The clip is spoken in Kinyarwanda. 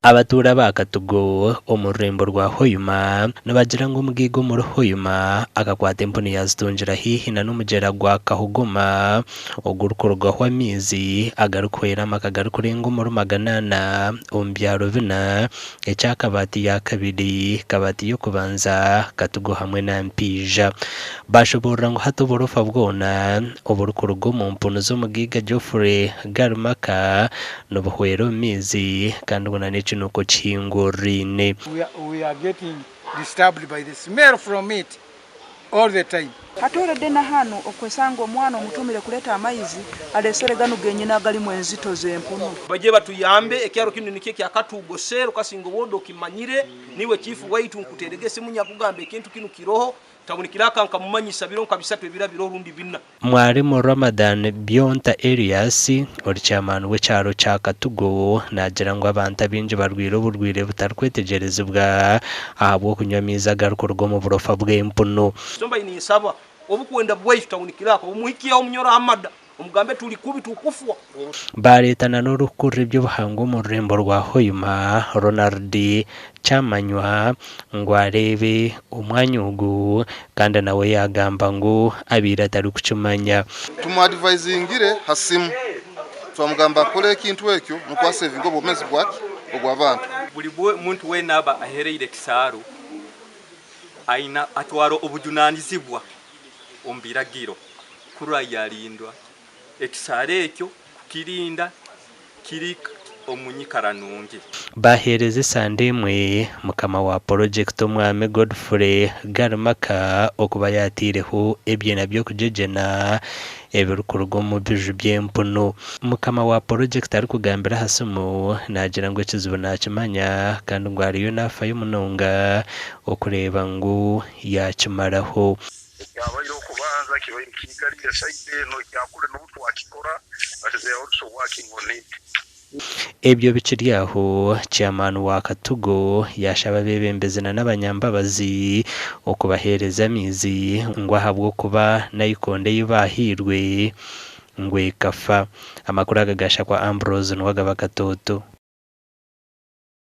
abatura bakatugo omurembo rwa Hoyuma nabagira ngo umugigo muri Hoyuma akakwata empuni yazitungira hihi na n'umugera gwa Kahuguma ogurukorwa mizi agarukwera makagarukurenga muri maganana ombyaro bina ecyakabati ya kabiri kabati yo kubanza katugo hamwe na mpija bashobora ngo hato borofa bwona oburukorwa mu mpuno zo mugiga Geoffrey Garmaka no buhwero mizi kandi ubona nuko chingorine. We are getting disturbed by the smell from it all the time. Hatore dena hano okwesanga omwana omutumire kuleta amaizi alesere ganu genyina gali mwenzito zempuno baje batuyambe ekyaro kino nikye kyakatugo sero kasingo wodo kimanyire niwe chifu waitu nkuteregese munya kugamba ekintu kino kiroho tabunikiraka nkamumanyisa biro kabisatu ebira biro rundi binna mwarimu Ramadan Bionta Elias ori chairman w'ekyaro kya Katugo nagira ngo abantu abinje barwira uburwire butarkwetegerezebwa ahabwo kunyamiza garukorwa mu burofa bw'empuno somba inisaba obukwenda bwaitu tabunikiraka umuhikiya omunyora amada umugambe tuli kubi tukufwa baretana n'urukuri by'ubuhango mu rurembo rwa Hoyuma Ronald Chamanywa ngo arebe umwanyugu kandi nawe yagamba ngo abira atari kucumanya tumadvisingire hasimu twamugamba akole ekintu ekyo nuko asevinga obumezi bwaki obw'abantu buli muntu wenaba ahereire kisaro aina atwaro obujunanizibwa ombiragiro kura yalindwa ekisare ekyo kukirinda kiri omunyikaranungi bahereze sandemwe mukama wa project omwame Godfrey Garmaka okuba yatireho ebyena byo kujejena ebirukorwa mu biju by'empuno mukama wa project ari kugambira hasumu nagira ngo ekizibu nakimanya kandi ngo ariyo nafa y'umunonga okureba ngo yakimaraho yabayo kubanza kibaye kigari ya side no yakure n'ubutu wakikora but they are also working on it. Ebyo bikiryaho chairman wa Katugo yashaba bebembezana n'abanyambabazi okubahereza mizi ngo ahabwo kuba nayikonde yibahirwe ngwe kafa amakuru agagasha kwa Ambrose n'wagaba Katoto.